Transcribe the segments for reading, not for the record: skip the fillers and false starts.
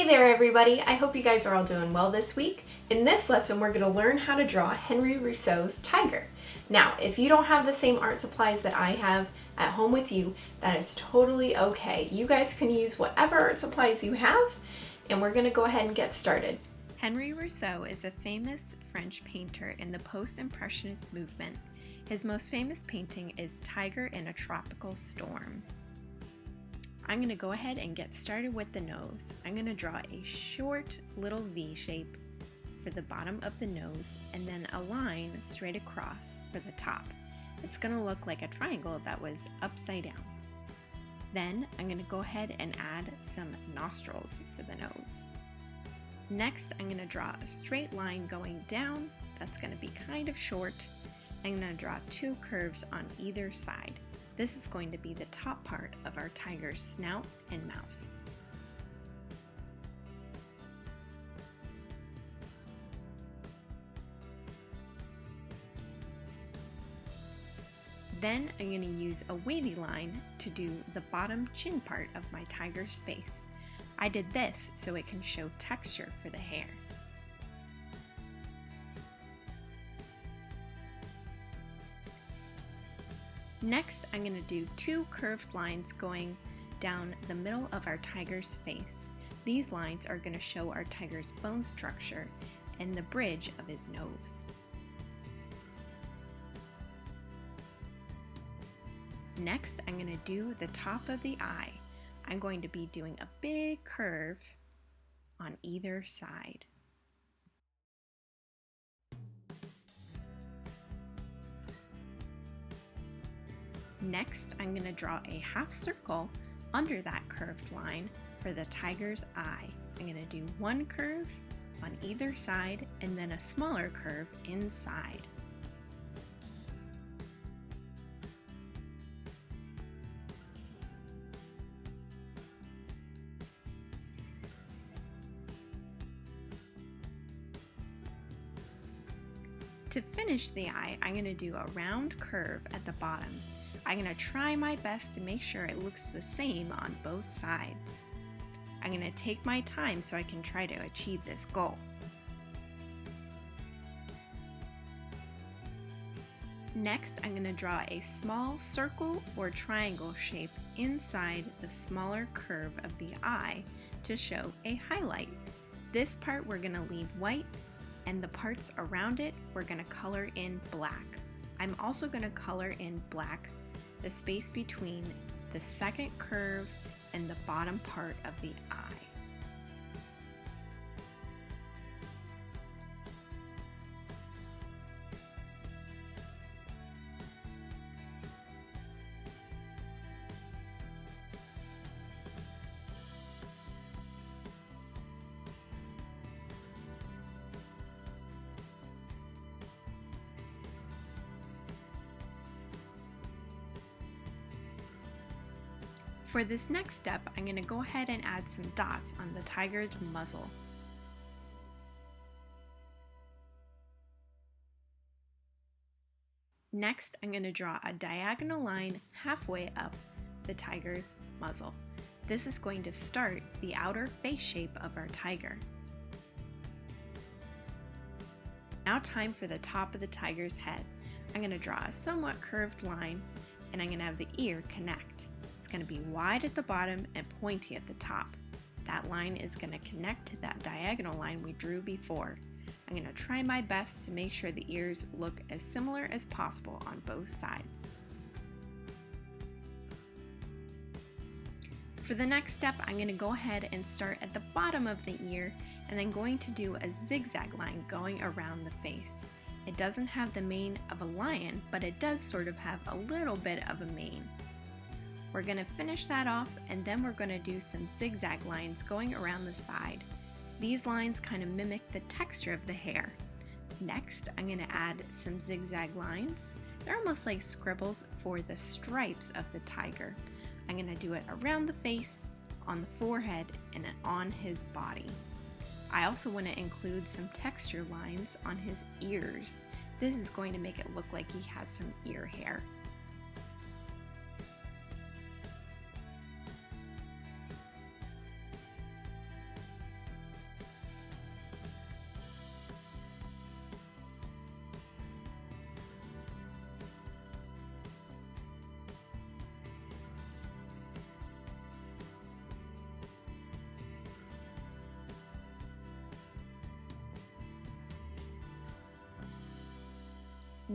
there everybody, I hope you guys are all doing well this week. In this lesson we're going to learn how to draw Henri Rousseau's tiger. Now if you don't have the same art supplies that I have at home with you, that is totally okay. You guys can use whatever art supplies you have and we're going to go ahead and get started. Henri Rousseau is a famous French painter in the post-impressionist movement. His most famous painting is Tiger in a Tropical Storm. I'm going to go ahead and get started with the nose. I'm going to draw a short little V shape for the bottom of the nose and then a line straight across for the top. It's going to look like a triangle that was upside down. Then I'm going to go ahead and add some nostrils for the nose. Next, I'm going to draw a straight line going down. That's going to be kind of short. I'm going to draw two curves on either side. This is going to be the top part of our tiger's snout and mouth. Then I'm going to use a wavy line to do the bottom chin part of my tiger's face. I did this so it can show texture for the hair. Next, I'm going to do two curved lines going down the middle of our tiger's face. These lines are going to show our tiger's bone structure and the bridge of his nose. Next, I'm going to do the top of the eye. I'm going to be doing a big curve on either side. Next, I'm going to draw a half circle under that curved line for the tiger's eye. I'm going to do one curve on either side and then a smaller curve inside. To finish the eye, I'm going to do a round curve at the bottom. I'm going to try my best to make sure it looks the same on both sides. I'm going to take my time so I can try to achieve this goal. Next, I'm going to draw a small circle or triangle shape inside the smaller curve of the eye to show a highlight. This part we're going to leave white, and the parts around it we're going to color in black. I'm also going to color in black the space between the second curve and the bottom part of the eye. For this next step, I'm going to go ahead and add some dots on the tiger's muzzle. Next, I'm going to draw a diagonal line halfway up the tiger's muzzle. This is going to start the outer face shape of our tiger. Now time for the top of the tiger's head. I'm going to draw a somewhat curved line and I'm going to have the ear connect. It's going to be wide at the bottom and pointy at the top. That line is going to connect to that diagonal line we drew before. I'm going to try my best to make sure the ears look as similar as possible on both sides. For the next step, I'm going to go ahead and start at the bottom of the ear and I'm going to do a zigzag line going around the face. It doesn't have the mane of a lion, but it does sort of have a little bit of a mane. We're going to finish that off and then we're going to do some zigzag lines going around the side. These lines kind of mimic the texture of the hair. Next, I'm going to add some zigzag lines. They're almost like scribbles for the stripes of the tiger. I'm going to do it around the face, on the forehead, and on his body. I also want to include some texture lines on his ears. This is going to make it look like he has some ear hair.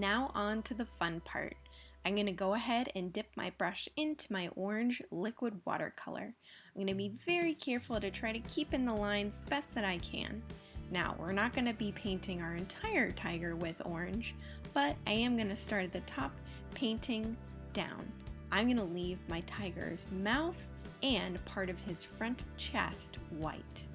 Now on to the fun part. I'm going to go ahead and dip my brush into my orange liquid watercolor. I'm going to be very careful to try to keep in the lines best that I can. Now, we're not going to be painting our entire tiger with orange, but I am going to start at the top, painting down. I'm going to leave my tiger's mouth and part of his front chest white.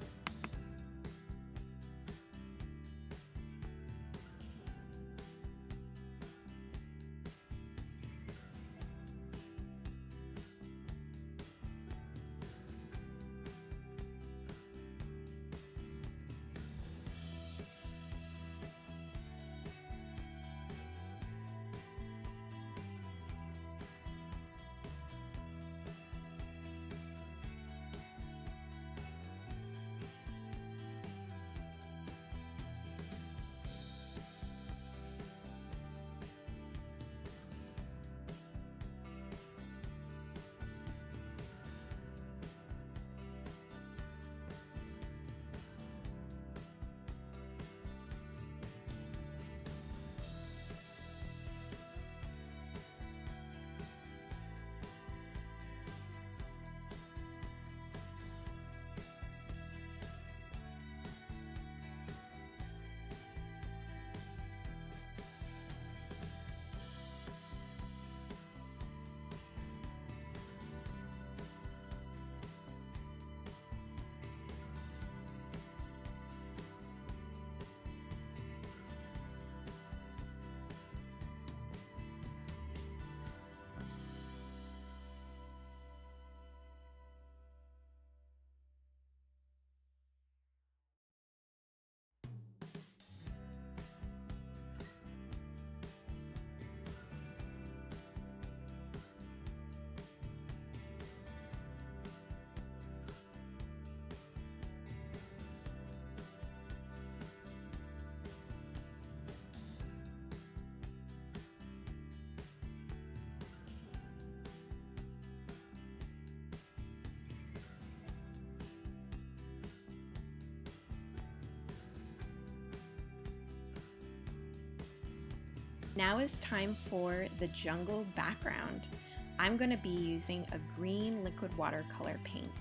Now is time for the jungle background. I'm going to be using a green liquid watercolor paint.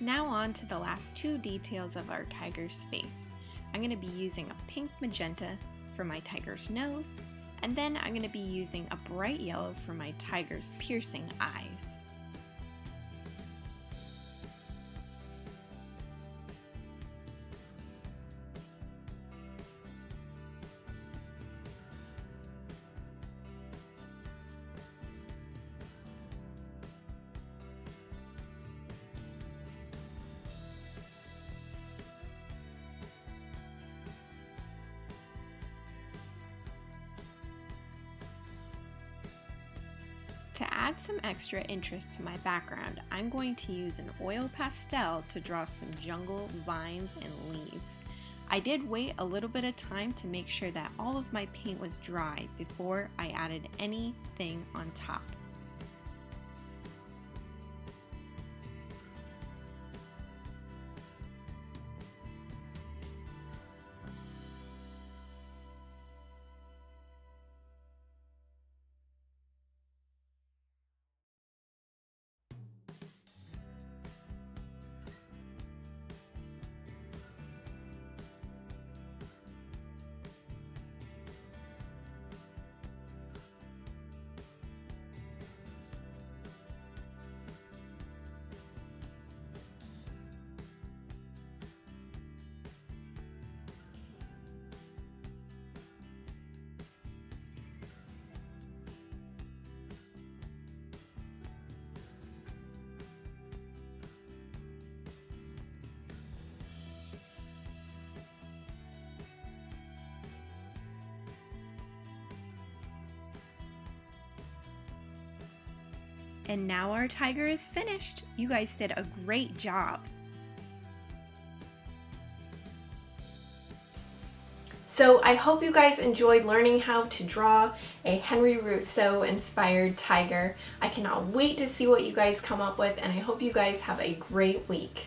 Now on to the last two details of our tiger's face. I'm going to be using a pink magenta for my tiger's nose, and then I'm going to be using a bright yellow for my tiger's piercing eyes. add some extra interest to my background, I'm going to use an oil pastel to draw some jungle vines and leaves. I did wait a little bit of time to make sure that all of my paint was dry before I added anything on top. And now our tiger is finished. You guys did a great job. So I hope you guys enjoyed learning how to draw a Henri Rousseau inspired tiger. I cannot wait to see what you guys come up with, and I hope you guys have a great week.